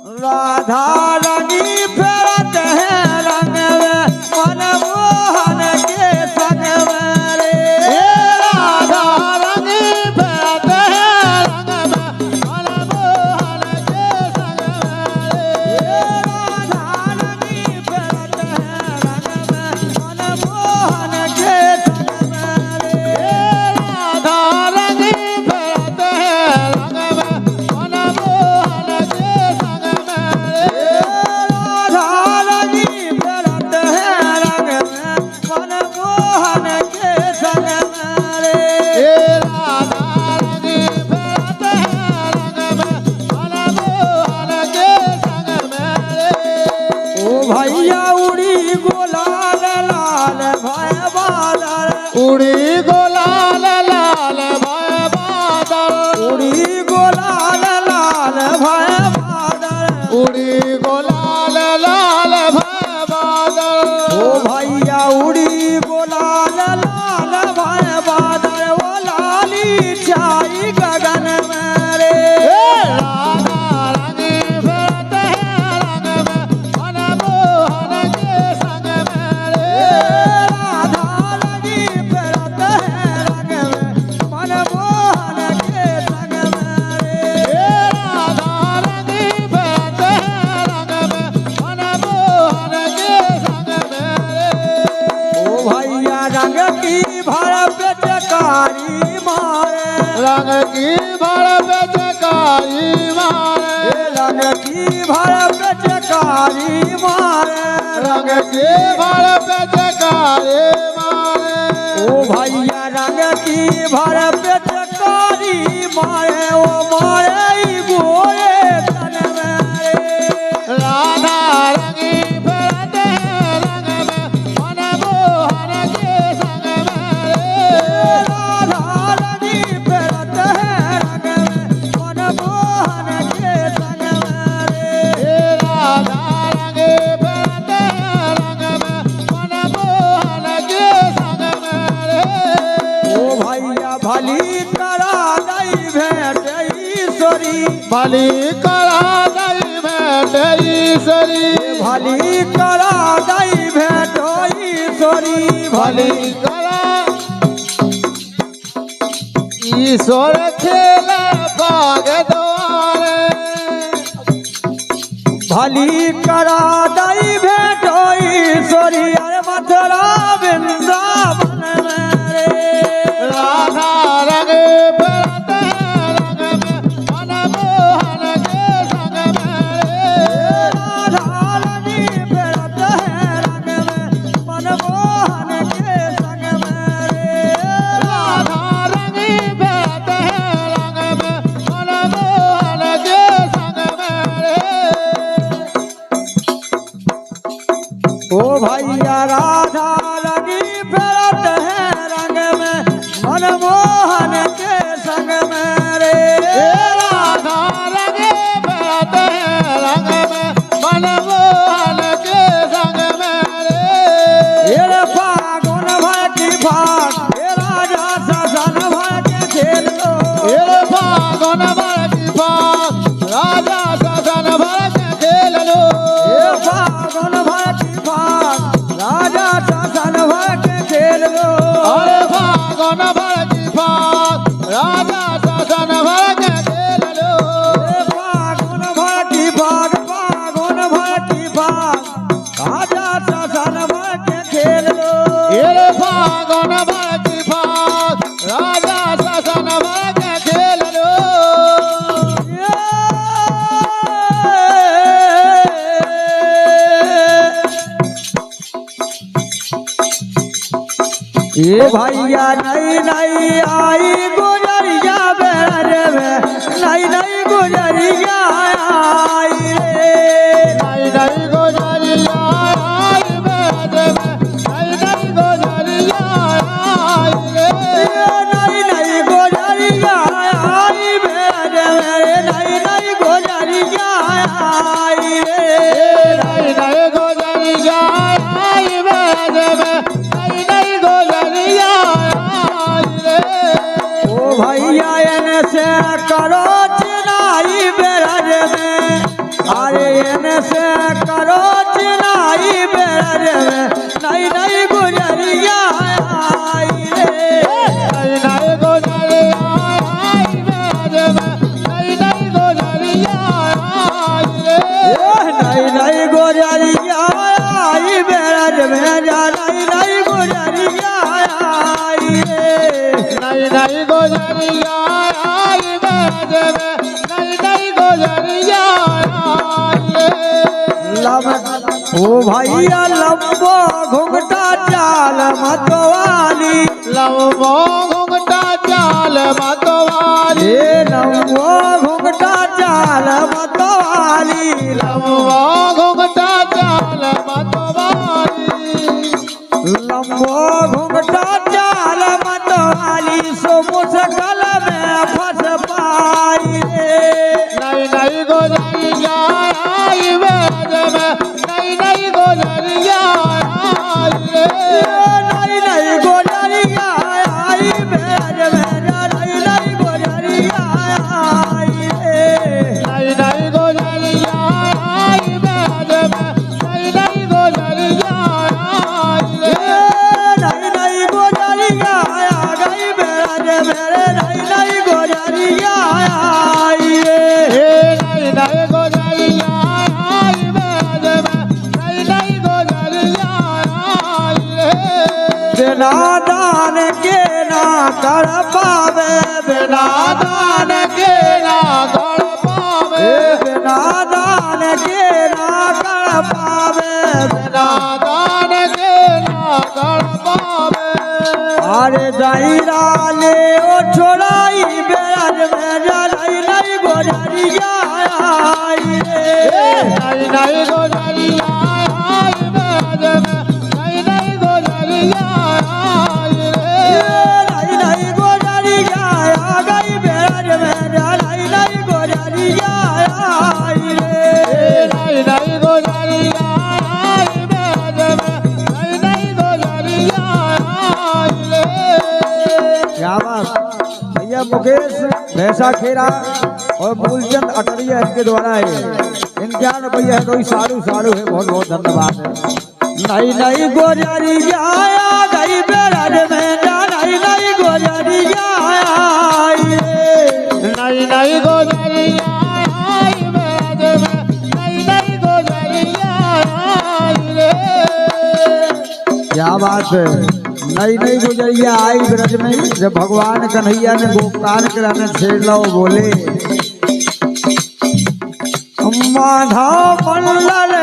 राधा रानी फेरत है रंग में मनमोहन के संग में रे। राधा रानी फेरत है रंग में मनमोहन के संग में राधा रानी फेरत है रंग में मनमोहन के संग में राधा रानी फेरत है रंग में मनमोहन के संग में राधा रानी फेरत है रंग में मनमोहन के संग में राधा रानी फेरत है रंग में मनमोहन के संग में ओ भैया उड़ी गुलाल लाल भय बादल उड़ी गोलाल लाल भय बादल उड़ी गुलाल लाल भय बादल उड़ी गोलाल लाल भय बादल ओ भैया उड़ी गुलाल लाल भय बादल वो लाली छाई गगन में रे। राधा रानी फेरत है रंग में मनमोहन के संग में राधा रानी फेरत है रंग में मनमोहन के संग में राधा रानी फेरत है रंग में मनमोहन के संग में ओ भैया रंग की भर बेचकारी मारे रंग की भर बेचकारी मारे रंग की भर बेचकारी मारे रंग की भर बेचकारी मारे ओ भैया रंग की भर बेचकारी मारे ओ मारे ई गोरे तन में राधा रानी फेरत है रंग में मनमोहन के संग में राधा रानी फेरत है रंग में मनमोहन के संग में राधा रानी फेरत है रंग में मनमोहन के संग में ओ भैया भली करा दई भेंट ईश्वरी बलि करा दई भेंट ईश्वरी भली करा दई भेंट ईश्वरी बलि करा ईश्वर खेला बाग द्वारे भली करा दई भेंट ईश्वरी अरे मथुरा वृंदावन में रे। राधा रंग फेरत है रंग में मनमोहन के संग में राधा रानी फेरत है रंग में मनमोहन के संग में राधा रंग फेरत है रंग में मनमोहन के संग में ओ भैया राधा रानी फेरत है रंग में मनमोहन के संग में रे। राधा रंग फेरत है रंग में मनमोहन के संग में ये फागुन भर की फाग ये राजा ससन भर के खेल लो। फागुन भर की फाग राजा ससन भर के खेल लो ये फागुन भर की फाग राजा ससन भर के खेल लो। अरे फागुन भर की फाग राजा ससन भर के खेल लो ये फागुन भर की फाग फागुन भर की फाग राजा ससन भर के खेल लो। ये फागुन भर की फाग राजा ससन भर के खेल लो ये भैया नई नई आई गुजरिया बेरे में नई नई गुजरिया आई रे। नई नई गोजरिया आई बेद में नई नई गोजरिया आई रे नई नई गुजरिया आई बेरे में नई नई गुजरिया आई रे। नई नई गोजरिया आई बेद में नई नई गोजरिया आई रे ओ भैया से करो चिनाई बेरज में अरे इनसे से करो चिनाई बेर में नई नई गुजरिया आई रे नई नई गुजरिया आई बेर में नई नई गुजरिया आई रे नई नई गुजरिया आई बेर में जा नई नई गुजरिया आई रे नई नई गुजरिया आई बेर में नई नई गुजरिया आई रे ओ भैया लंबो घुंघटा चाल मतवाली लंबो घुंघटा चाल मतवाली लंबो घुंघटा चाल मतवाली लंबो घुंघटा चाल मतवाली लंबो घुंघटा चाल मतवाली सो मुश्किल में फंस पाई रे नई नई गुजरिया आई बेर में नई नई गुजरिया आई रे नई नई गुजरिया आई बेर में नई नई गुजरिया आई रे नई नई गुजरिया आई बेर में नई नई गुजरिया आई रे नई नई गुजरिया आ गई बेर मेरे नई नई गुजरिया आई रे नई नई गुजरिया आई बेर में नई नई गुजरिया आई रे बिना दान के ना कर पावे बिना दान के ना कर पावे बिना दान के ना कर पावे दान के ना कर पावे अरे दायरा ले ओ छोड़ाई बेर में नई नई गुजरिया आई रे नई नई गुजरिया आई बेर में नई नई गुजरिया आई रे नई नई गुजरिया आ गई बेर में नई नई गुजरिया आई रे नई नई गुजरिया आई बेर में नई नई गुजरिया आई रे क्या बात भैया मुकेश भैंसा खेरा और मूलचंद अटरिया इसके द्वारा है इम्तिहान भैया है कोई साड़ू साड़ू है बहुत बहुत धन्यवाद है नई नई गुजरिया आ गई बेर में नई नई गुजरिया आई रे नई नई गुजरिया आई बेर में नई नई गुजरिया आई रे क्या बात है नई नई गुजरिया आई ब्रज में जब भगवान कन्हैया ने गोपाल के रहने छेड़ लो बोले माधव मंडल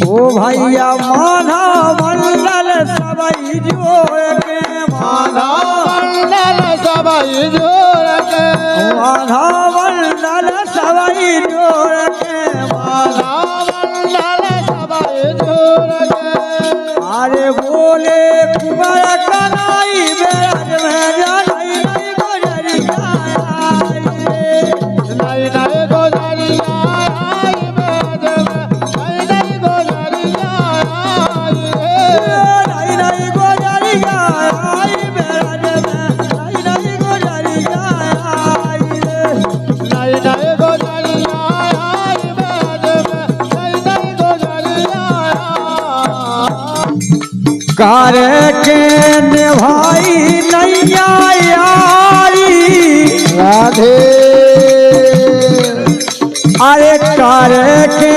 ओ भैया माधव मंडल सबई जोड़ के माधव मंडल सबई जोड़ के माधव मंडल सबई जोड़ के माधव मंडल सबई जोड़ के अरे बोले कुमार कनाई बेर में नई नई गुजरिया आई रे नई नई गुजरिया आई बेर में नई नई गुजरिया आई रे नई नई गुजरिया आई बेर में नई नई गुजरिया आई रे नई नई गुजरिया आई बेर में नई नई गुजरिया कर के निभाई नैया यारी राधे अरे कर के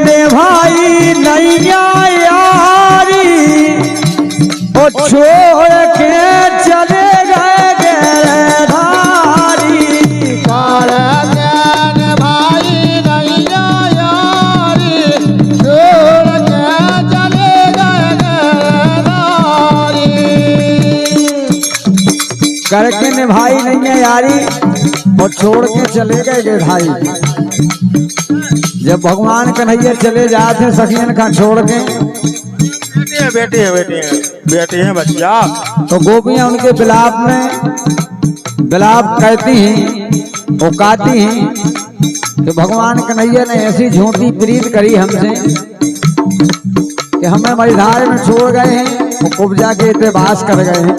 निभाई नैया यारी ओ छोड़ के चले गए गिरधारी कर ज्ञान भाई नैया यारी छोड़ के चले गए गिरधारी करके निभाई नैया यारी और छोड़ के चले गए गिरधारी जब भगवान कन्हैया चले जाते सखियन का छोड़ के बेटी है बच्चा तो गोपियां उनके बिलाप में बिलाप कहती हैं वो गाती हैं तो भगवान कन्हैया ने ऐसी झूठी प्रीत करी हमसे कि हमें मझधार में छोड़ गए हैं वो कुब्जा के इतने बास कर गए हैं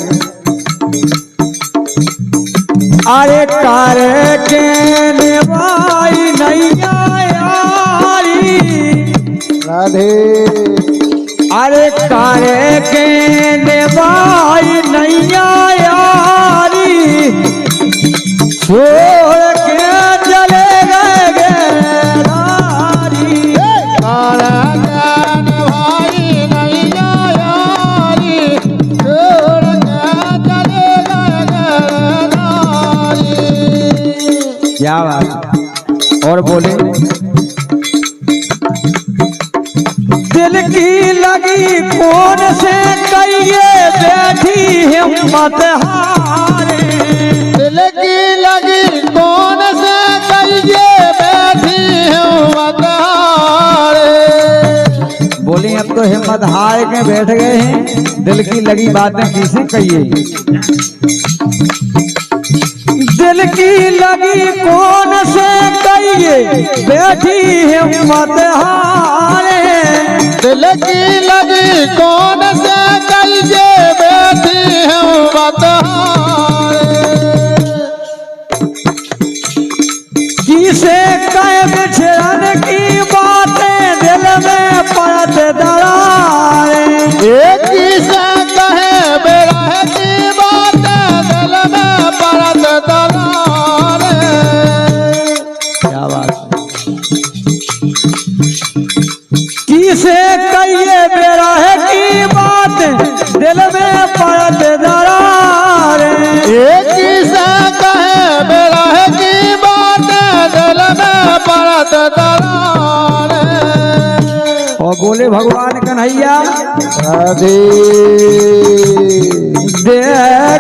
अरे करे के निभाई नैया यारी, राधे अरे करे के निभाई नैया यारी, छोड़ के चले गए गेरारी। भाई नैया यारी, छोड़ के चले गए नारी। क्या बात। और बोले दिल की लगी कौन से कहिए बैठी हिम्मत हारे, दिल की लगी कौन से कहिए बैठी हिम्मत हारे। बोली अब तो हिम्मत हार के बैठ गए हैं, दिल की लगी बातें किसे कहिए। दिल की लगी कौन से कहिए बैठी हिम्मत हारे, दिल की लगी कौन से कहिए बैठी हिम्मत हारे। किसे कहे बिछड़न की बातें दिल में पड़त दरारे, एक किसे कहे बेरा की बातें दिल में पड़त दरारे। क्या बात। किसे कहिए बेराह की बात दिल में पड़त दरारे, एक किसे कहे बेरा की बातें दिल में पड़त दरारे। और बोले भगवान कन्हैया राधे दे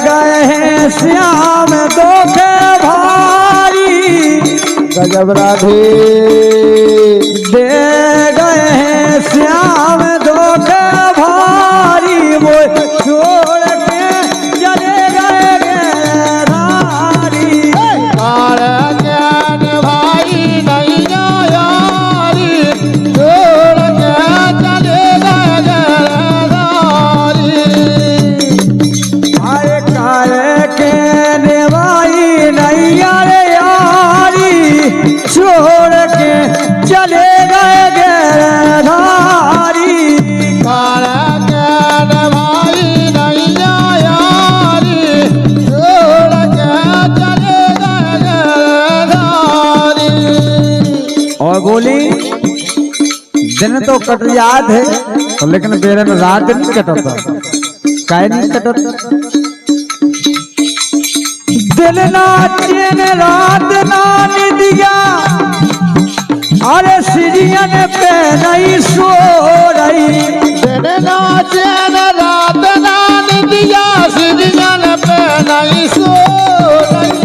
गए हैं श्याम धोखे भारी, गजब राधे दे गए हैं श्याम धोखे भारी, वो छोड़ के चले गए गेरारी। ज्ञान भाई नैया यारी, छोड़ के चले गए गेरारी। अरे करे के निभाई नैया रे यारी, छोड़ के चले गए गेरारी। ज्ञान भाई नैया यारी, छोड़ के चले गए गेरारी। और बोली दिन तो कट याद है तो लेकिन बेरन रात नहीं कटता, काहे नहीं कटता। दिल ना चैन रात ना निदिया, अरे सिरियन पे नहीं सो रही, दिन नाचन रात नान दिया, सिरियन पे नहीं सो रही।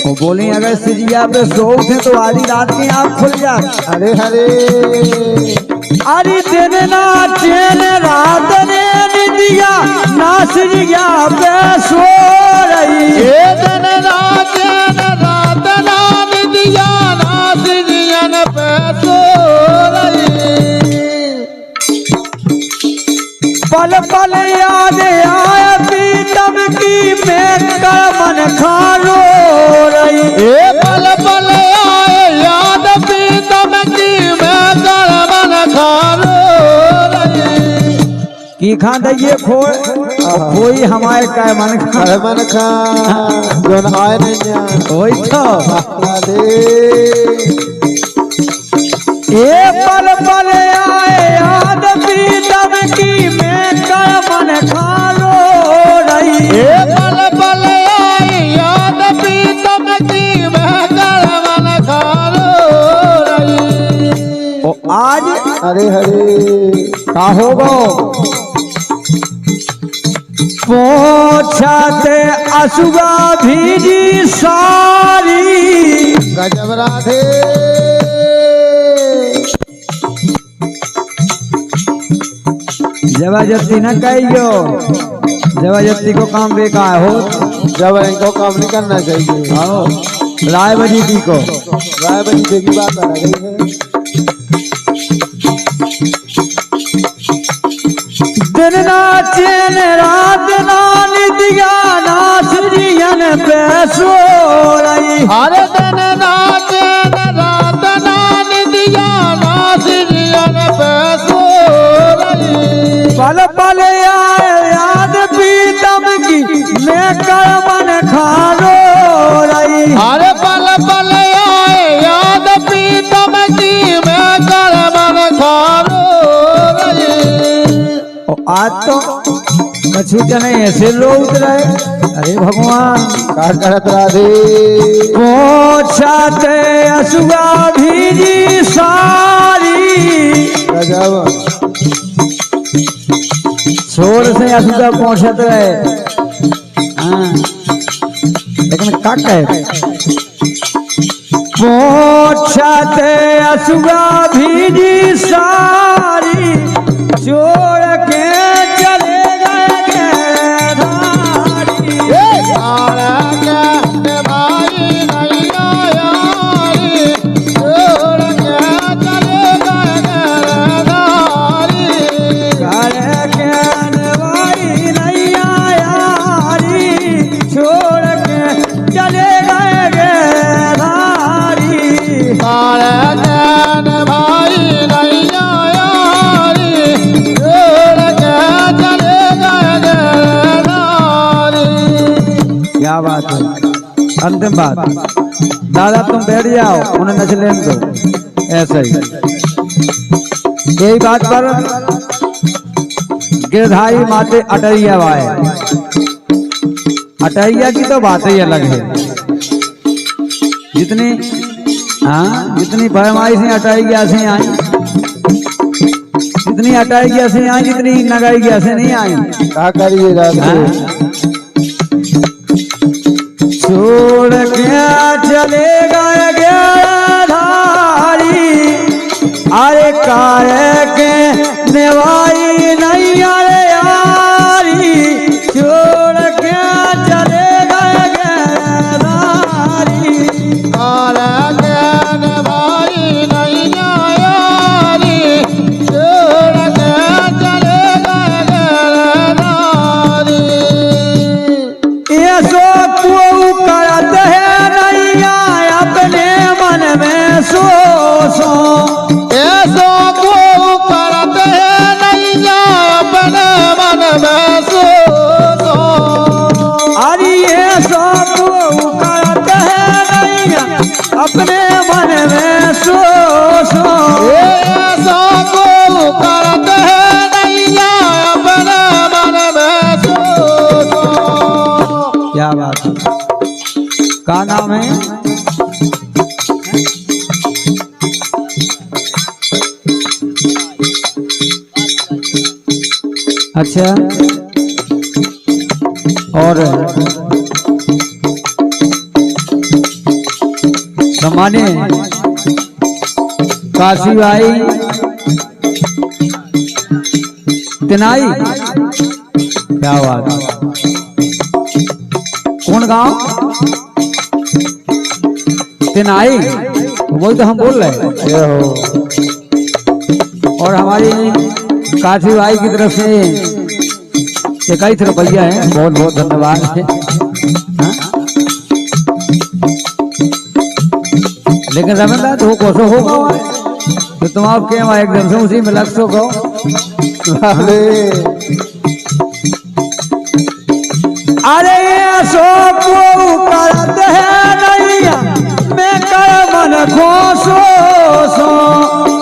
और बोली अगर सिरिया पे सो उठे तो आधी रात की आँख खुल जाए। हरे हरे अरे दिन ना चैन रात ने निदिया, ना सिरिया पे सो रही, ये दिन नाचन रात नान दिया, ना सिरियन पे सो रही। पल पल याद आए पीतम की मैं मन खालो रही, ये पल पल आए याद पीतम की मैं मन खालो रही। की खा दइए खोई हमारे काय मन खा, मन खा जोन आए नहीं वही तो। राधे ये पल पल आए याद पीतम की मैं मन खालो रही, ये पल पल आए याद पीतम की मैं मन खालो रही। ओ आज हरे हरे का होगो पोछते असुआ भीजी सारी, गजब राधे जबरदस्ती न कहियो, जबरदस्ती को काम बेकार हो। जब इनको काम नहीं करना चाहिए। आओ राय बजी जी को राय बनी की बात आ गई है। दिन ना चैन रात ना निदिया, ना सिरिया पे सो रही। हर दिन नाचे रात नान दिया नासियन पे सो रही। पल पल आए याद पीतम की मैं कर्मन खानो रही। हर पल पल आए याद पीतम की मैं कर्मन खानो रही। आज तो कछु जने ऐसे लोग रहे। अरे भगवान का करत राधे पोछाते असुआ भीजी सारी। गजब छोर से असुआ पोछत रहे। हाँ लेकिन का कहे पोछाते असुआ भीजी सारी छोड़ के चले गए धारी। क्या बात है। अंतिम बात दादा तुम बैठ जाओ उन्हें नच लेने दो। ऐसा ही यही बात पर गिरधारी माते अटैया वाए। अटैया की तो बात ही अलग है। जितनी जितनी फरमाइशें अटैया से आई, जितनी अटैया से आई, जितनी नगाइया से नहीं आई। क्या करिए राधे छोड़ के चले गए धारी। अरे काहे के निभाई नहीं अरे यारी। छोड़ के चले गए धारी। भाई नहीं यारी छोड़ के चले गए नारी। ये सो करत है नैया अपने मन में सो सो। ऐसो को करत है नैया अपने मन में सो सो। अरे ये सो करत है नैया अपने मन में सो सो। ऐसो को करत है नैया अपने मन में सो सो। क्या बात है। का नाम है। अच्छा और सम्मानित काशी भाई तिनाई। क्या बात। कौन गांव तिनाई वही तो हम बोल रहे हैं। और हमारी काशी भाई की तरफ से 21 रुपया है। बहुत बहुत धन्यवाद है। लेकिन रमेंद्र तो कैसे होगा तो तुम आप क्या एकदम से उसी में लग सो कहो। अरे सो करत है नैया मैं कर मन खोसो सो।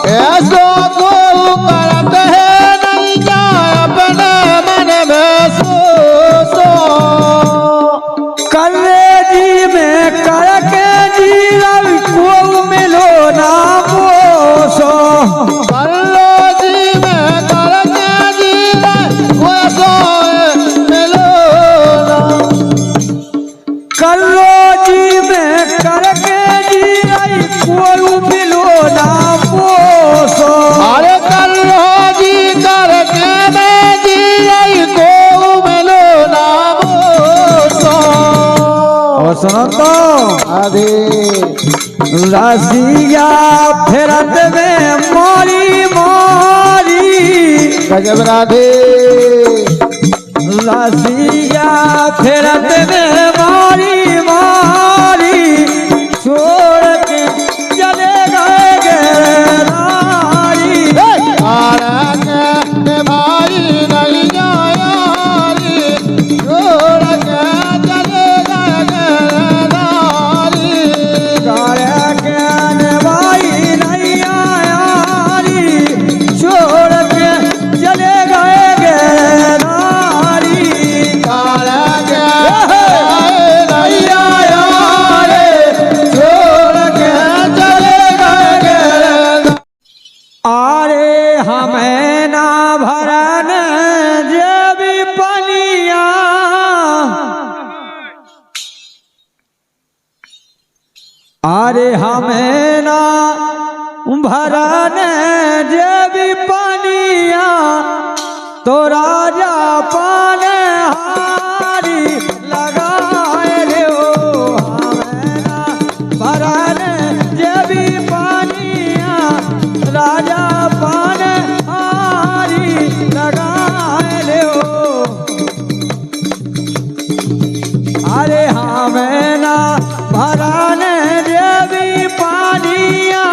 ऐसो को करत है नैया अपने मन में सो सो। कलेजी में करके जीवन को मिलो ना पोसो। कल्लो जी में करके जीवन को सो मिलो ना। कल्लो जी में करके जीवन को मिलो ना पोसो। अरे कल्लो जी करके मैं जी को मिलो ना सो। और सुनो तो आधे रसिया फेरत में मोरी मोरी। गजब राधे रसिया फिरत में मारी मारी छोड़ के चले गए गिरधारी। तारक भाई नहीं यारी छोड़ के चले गए गिरधारी। तारक भाई नहीं यारी छोड़ के चले गए गिरधारी। तारक नहीं यारी छोड़ के चले गए गिरधारी। अरे हमें ना भरन जेबी पनिया, अरे हमें ना भरन जेबी पनिया, तो राजा पान हारी लगाए रे ओ। हमें ना भरन जेबी पनिया, राजा पान हारी लगाए रे ओ। अरे हमें ना भरन देवी पानिया,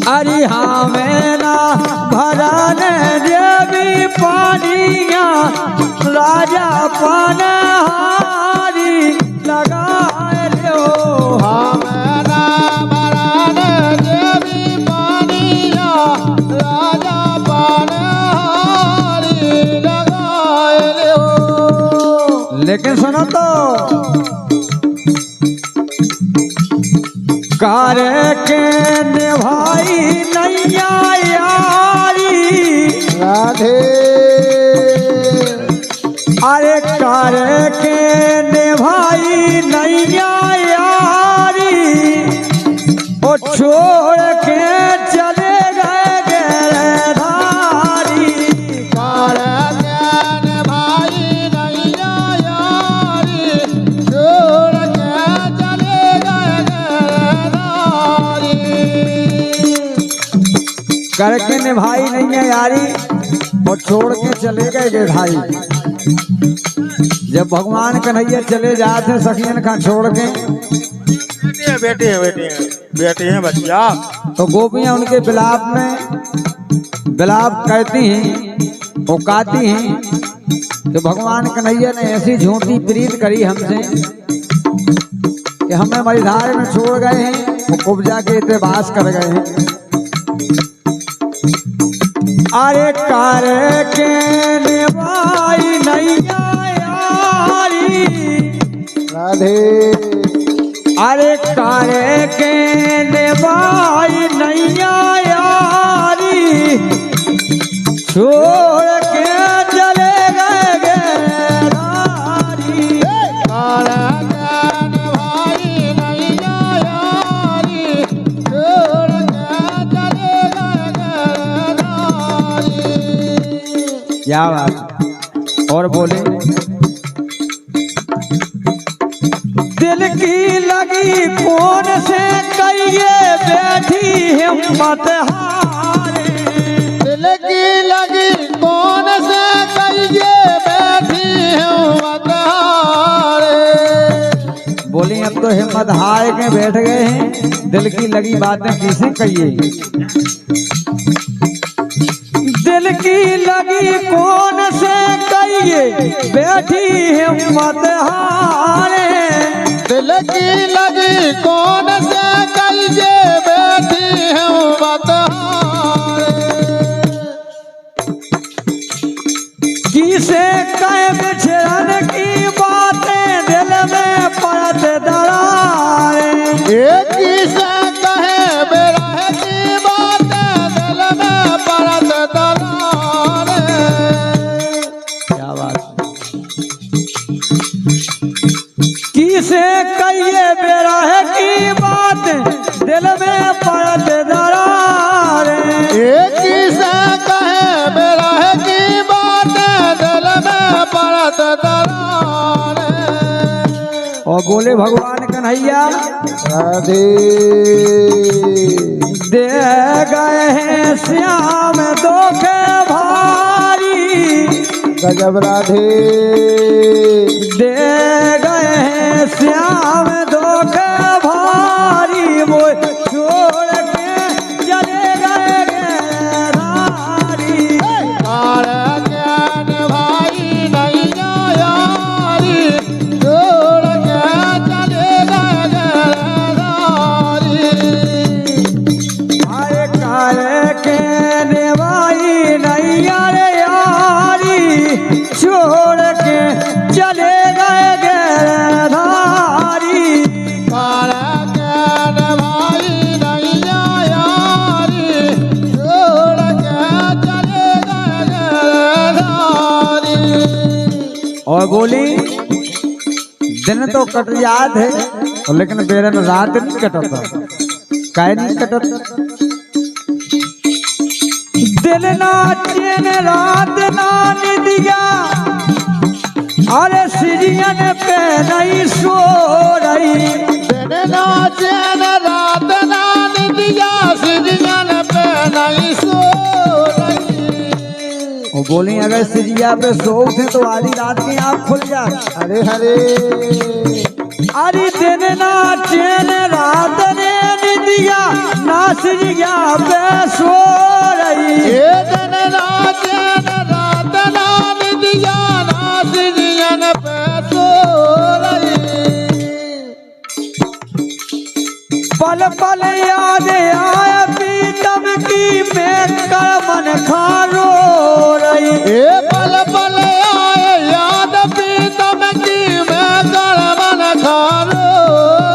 अरे हमें ना भरन देवी पानिया, राजा पान हारी लगाए रे ओ। हमें ना भरन देवी पानिया, राजा पान हारी लगाए रे हो। लेकिन सुनो तो कार के निभाई नैया यारी, राधे अरे कार के निभाई नैया यारी, ओ छोड़ के चले गए गिरधारी। तारक भाई नहीं यारी छोड़ के चले गए गिरधारी। करके निभाई नहीं है यारी और छोड़ के चले गए गिरधारी। जब भगवान कन्हैया चले जाते सखियन का छोड़ के, बेटी है बच्चिया, तो गोपियां उनके बिलाप में बिलाप कहती हैं, वो गाती हैं। तो भगवान कन्हैया ने ऐसी झूठी प्रीत करी हमसे कि हमें मझधार में छोड़ गए हैं, वो कुब्जा के इतबास कर गए हैं। अरे कार के निभाई नैया यारी, राधे अरे कार के निभाई नैया यारी, छोड़ के चले गए गिरधारी। तारक भाई नहीं यारी छोड़ के चले गए गिरधारी। क्या बात। और बोले दिल की लगी कौन से कहिए बैठी हिम्मत हारे, दिल की लगी कौन से कहिए बैठी हिम्मत हारे। बोली अब तो हिम्मत हार के बैठ गए हैं, दिल की लगी बातें किसे कहिए। दिल की लगी कौन से कहिए बैठी हिम्मत हारे, दिल की लगी कौन से कहिए बैठी हिम्मत हारे। किसे कहे बिछड़न की बातें दिल में पड़त दरारे, एक से कहे बिरह की बातें दिल में पड़त दरारे। क्या बात। किसे कहिए बिरह की बात दिल में पड़त दरारे, एक से कहे बिरह की बातें दिल में पड़त दरारे। और बोले भगवान कन्हैया राधे दे गए हैं श्याम दुख भारी, गजब राधे दे गए हैं श्याम धोखे भारी मोह छोड़ के चले गए गिरधारी। कार ज्ञान भाई नैया यारी छोड़ के चले गए गिरधारी। आए काले के नेवाई नैया रे यारी छोड़ के चले गए गिरधारी। कार ज्ञान भाई नैया यारी छोड़ के चले गए गिरधारी। और बोली दिन तो कट याद है लेकिन बेरन रात नहीं कटता। काहे नहीं कटता? दिन ना चैन रात ना निदिया अरे सिरियन पे नहीं सो रही। दिन ना चैन रात ना निदिया सिरियन पे नहीं सो रही। वो बोली अगर सिरिया पे सो थे तो आधी रात की आँख खुल जाए। हरे हरे अरे दिन ना चैन रात ने निदिया ना सिरिया पे सो रही। ये दिन ना चैन रात ना निदिया ना सिरियन पे सो रही। पल पल याद आया पीतम की मैं मन खारो रही। ये पल पल आए याद पीतम की मैं मन खारो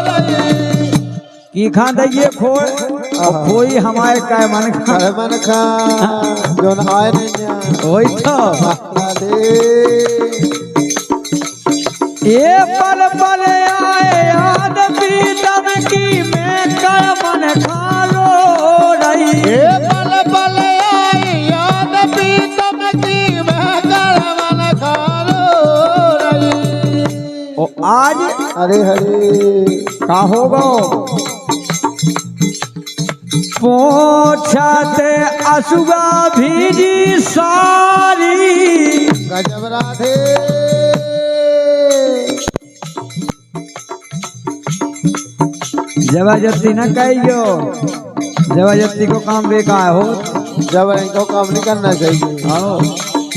रही। की खा दइए खोए और खोई हमारे काय मन खा। कर मन खा जो नहाए नहीं वही तो राधे। ये पल पल आए याद पीतम की मैं मन खारो रही। ये पल पल आए याद पीतम की मैं मन खारो रही। और आज हरे हरे का होगा पोछाते असुगा भीजी सारी। गजब राधे जबरदस्ती न कहियो। जबरदस्ती को काम बेकार हो। जब इनको काम नहीं करना चाहिए। आओ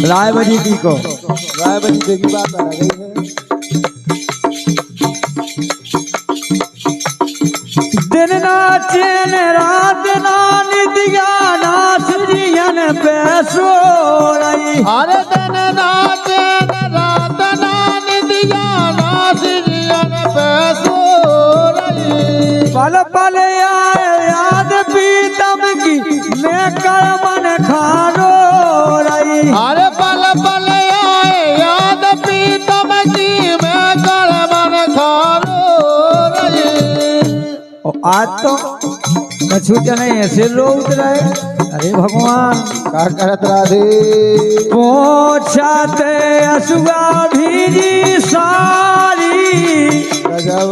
राय बजी की को राय बजी की बात आ गई है। दिन ना चैन रात ना निदिया ना सिरियन पे सो रही। हर दिन ना चैन रात ना निदिया ना सिरियन पे सो रही। पल पल आए याद पीतम की मैं मन खारो रही। हर पल पल आए याद पीतम की मैं मन खारो रही। और आज तो कछु जने ऐसे रो उतरे। अरे भगवान का करत राधे पोछाते असुआ भीजी सारी। गजब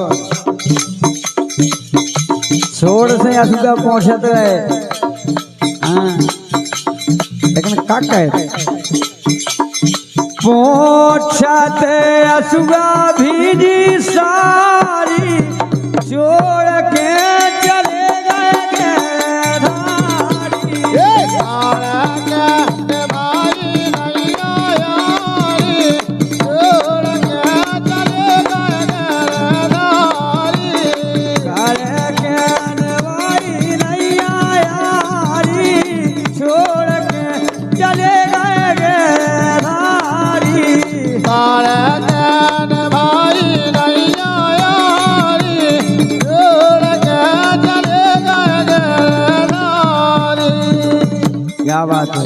छोड़ से असुआ पहुंचते रहे। हाँ लेकिन का कहे पोछाते असुआ भीजी सारी छोड़ के चले गए गिरधारी। काले के नवाई नैया यारी छोड़ के चले गए गिरधारी। क्या बात है?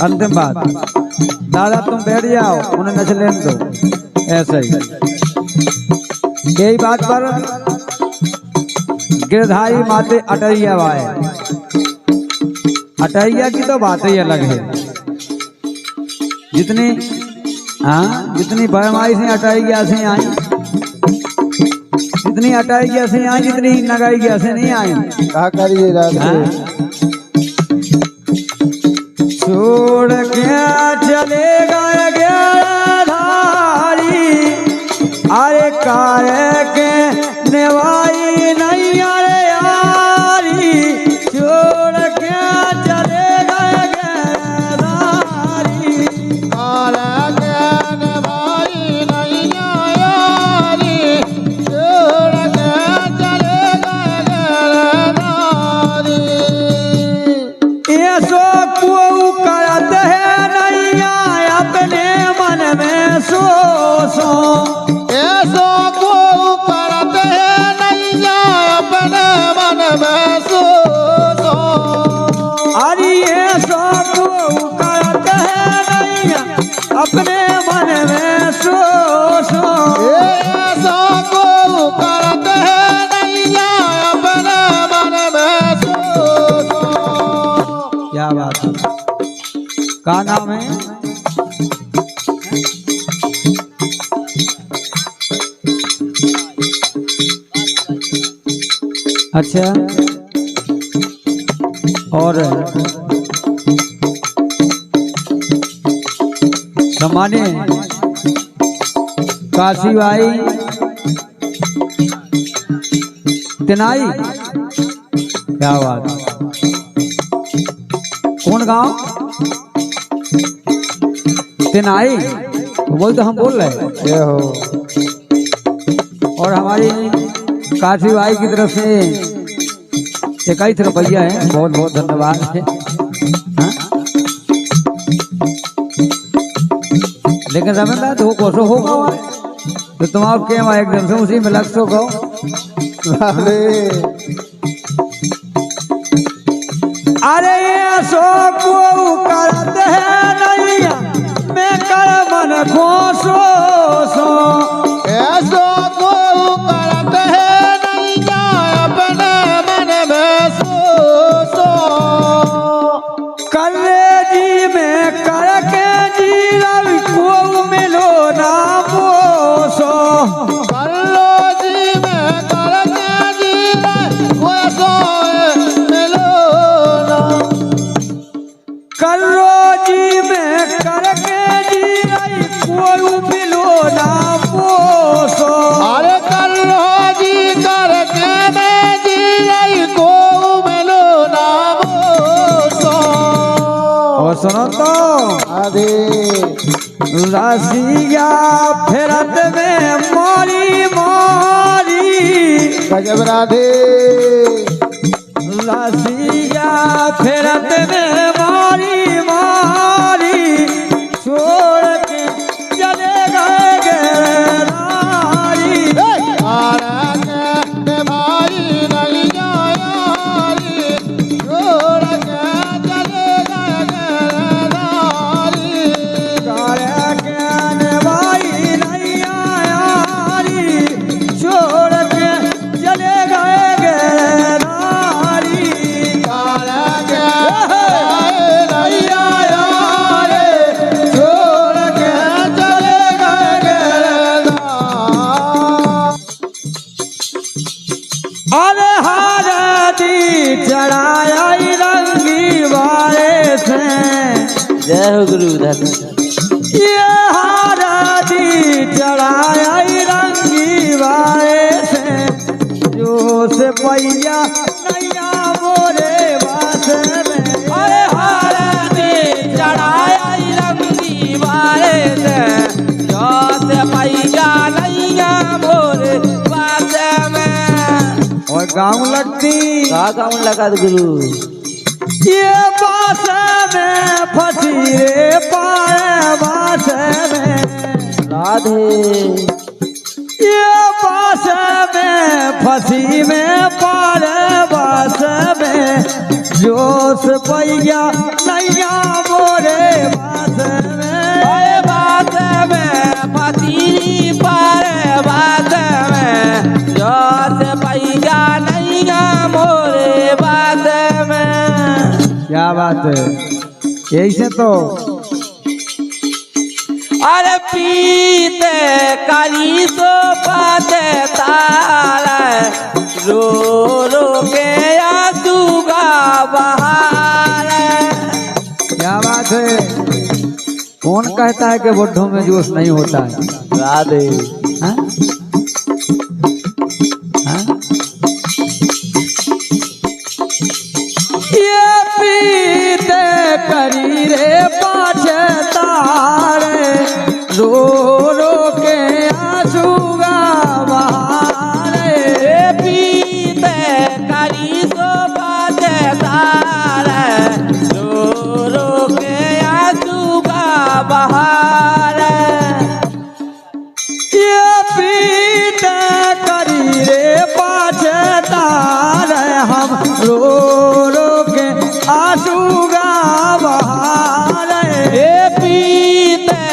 अंतिम बात दादा तुम बैठ जाओ उन्हें नच लेने दो। ऐसा ही यही बात पर गिरधारी माते अटैया वाए। अटैया की तो बात ही अलग है। जितनी जितनी बहमाई से अटैया से आई, जितनी अटैया से आई, जितनी नगाई से नहीं आई। क्या करिए राधे छोड़ के चले गए अपने मन में सो सो ऐसा को करते हैं नैया अपने मन में सो। क्या बात है, का नाम है? अच्छा, और सम्मानित काशी भाई तिनाई, क्या बात, कौन गांव? तिनाई बोल, तो हम बोल रहे ये हो। और हमारी काशी भाई की तरफ से 21 रुपया है, बहुत बहुत धन्यवाद है। हाँ? लेकिन रमेंद्र तो कोसो होगा तो तुम आप क्या एकदम से उसी में लग सो कहो। अरे सो को करते हैं नैया मैं कर मन खोसो सो ऐसा को करते हैं नैया अपने मन में सो। करे जी में करके जी रवि को मिलो ना बोसो कल्लो जी में करके जी को सो मिलो ना। करो जी में करके जी रवि को मिलो ना बोसो। अरे कल्लो जी करके मैं जी को मिलो ना सो। और सुनो तो अरे राशिया फेरत में मारी मारी गजब राधे। राशिया फेरत में मारी मारी छोड़ के चले गए गिरनारी। भाई नहीं यारी छोड़ के चले गए नारी। काले के भाई नहीं यारी छोड़ के चले गए गिरनारी। काला के नहीं यारी छोड़ के चले गए नारी। अरे हारती चढ़ाया रंगी वाले से जय हो गुरुधर। ये हारती चढ़ाया रंगी वाले से जो से पैया नैया मोरे बास में। अरे हारती चढ़ाया रंगी वाले से जो से पैया नैया मोरे बात में। और गाँव लगती का गाँव लगा दे गुरु। ये बास में फंसी रे पाए बास में राधे। ये बास में फंसी में पारे बास में जोश पैया नैया मोरे बास में। अरे बात में पति पारे बात में जो से पैया नैया मोरे बात में। क्या बात है, यही से तो अरे पीते काली सो पाते तारा रो रो के आंसू का बहार। क्या बात है, कौन कहता है कि बुढ़ों में जोश नहीं होता है? राधे। हाँ? हाँ? ये पीते करी रे पाछे तारे रो रो के आंसू गा बहारे। पीते काली सो पाते तारा रो रो के आंसू का बहार। ये पीते करी रे पाछे तारे हम रो रो के आंसू गा बहारे। पीते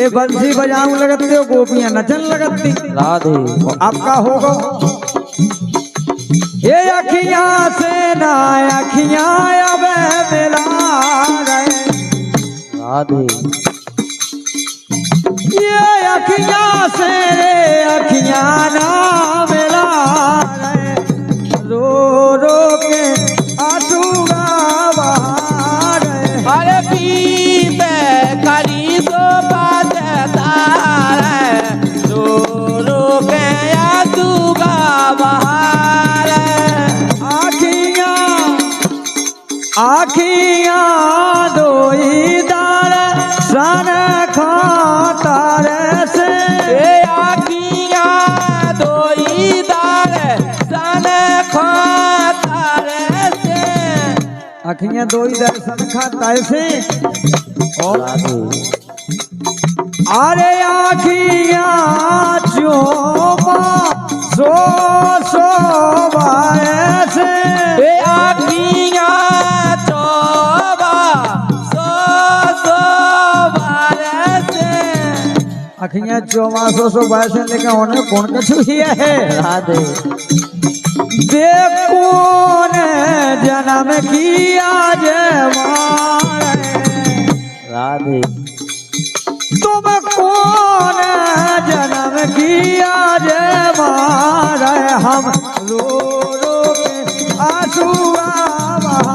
वे बंसी बजाऊं लगते हो, गोपियां नचन लगती। राधे आपका होगा ये अखियां से ना अखियां अब मिला रहे, राधे ये अखियां से अखियां ना मिला रहे, रो रो के आंसू बहा रहे। अरे पीते करी सो तारे, रो रो के आंसू का बहार। आखियां दोई दार सन खातारे से, आखियां दोई दार सन खातारे से, आखियां दोई दार सन खातारे से। और अरे आखियां चोमा सो सो से, आखियां चोबा सो सो से, आखियां चोमा सो से लेकिन उन्हें कौन कछु ही है। राधे देख कौन जन्म किया जवान, राधे तुम कौन जन्म किया जवान, हम रो रो के आंसू बहा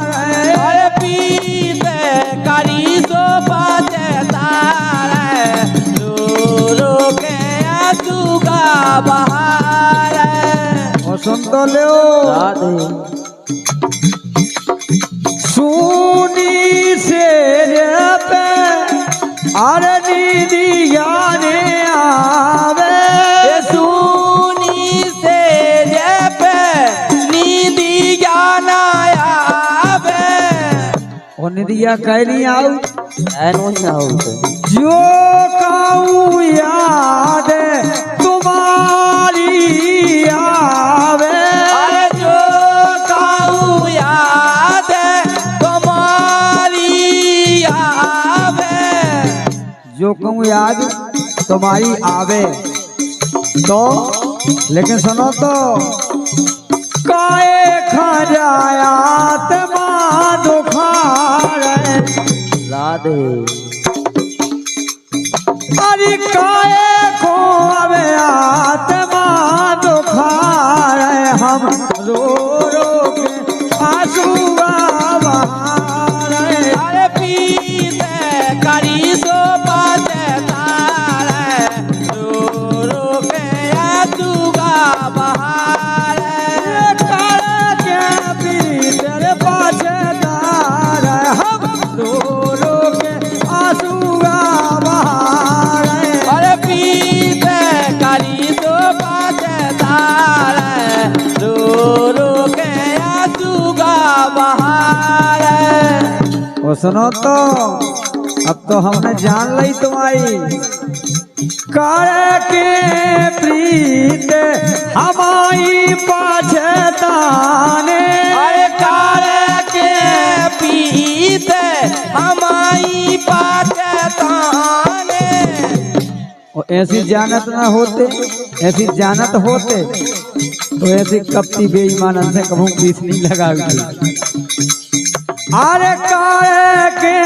रहे। अरे पीते करी सो तारे, रो रो के आंसू का बहार। और सुन तो लो राधे सुनी से पे अरे नीदिया ने आवे, सुनी से पे नीदिया ना आवे। और निदिया कैली आऊ ऐनो ही आओ जो काऊ याद तुम्हारी आवे, अरे जो काऊ याद तुम्हारी आवे, जो कहूँ याद तुम्हारी आवे। तो लेकिन सुनो तो काए खजायात माँ दुखार, राधे अरे काए को अब आत्मा दुखार, हम रो रो के आंसू बहा रहे। अरे पीते करी सो तारे, रो रो के आंसू का बहार। काले के पीतर पाछे दार, हम रो रो के आंसू बहा रहे। अरे पीते करी सो तारे, रो रो के आंसू का बहार। वो सुनो तो अब तो हमने जान ली तुम्हारी कर के प्रीत हमारी पाछताने, अरे कार के पीते हमारी पाचताने। और ऐसी जानत न होते, ऐसी जानत होते तो ऐसी कपटी बेईमान से कभू बीस नहीं लगावी। अरे काहे के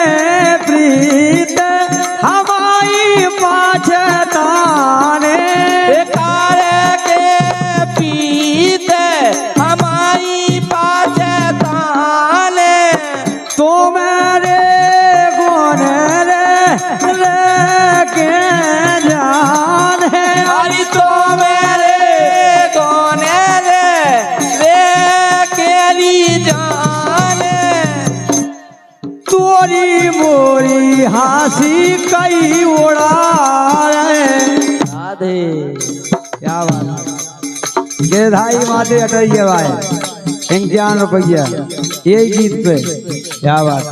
प्रीत हमारी पाछताने, कार के पीते हमारी पाचताने। तो मेरे गुण रे के जान है, अरे तो मेरे गोने रे केरी जाने। तोरी मोरी हासी कई उड़ा रहे। राधे क्या बात, गिरधारी माते अटैया भाई 51 यही गीत पे। क्या बात,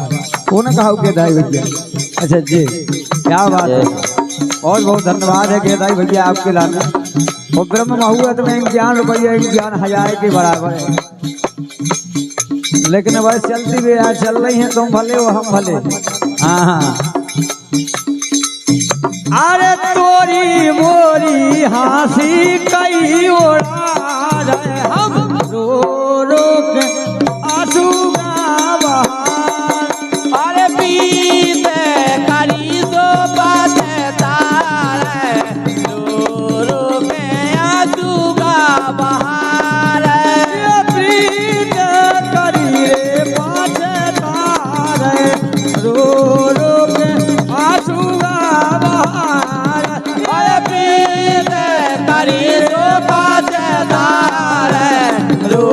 कौन कहा गिरधारी भैया? अच्छा जी, क्या बात है, बहुत बहुत धन्यवाद है गिरधारी भैया आपके लाने। और ब्रह्म मुहूर्त में 51,000 के बराबर है। लेकिन बस चलती भी यार चल रही है, तुम भले हो हम भले। हाँ हाँ अरे तोरी मोरी हंसी कई ओढ़ा रहे हम रो रो के आंसू का बहार। अरे पीते करी सो बाते तारे रो रो के आंसू का बहार। ये प्रीत करी रे पाछे तारे रो रो के आंसू का बहार। अरे पीते करी सो बाते तारे रो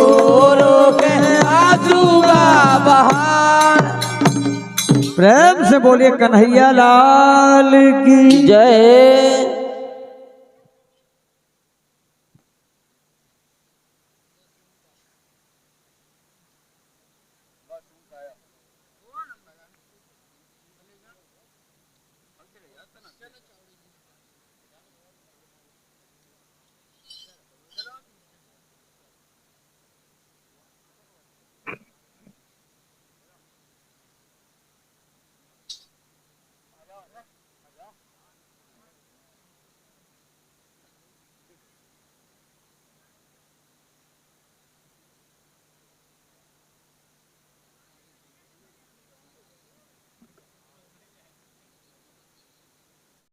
रो के आंसू का बहार। प्रेम से बोलिए कन्हैया लाल की जय।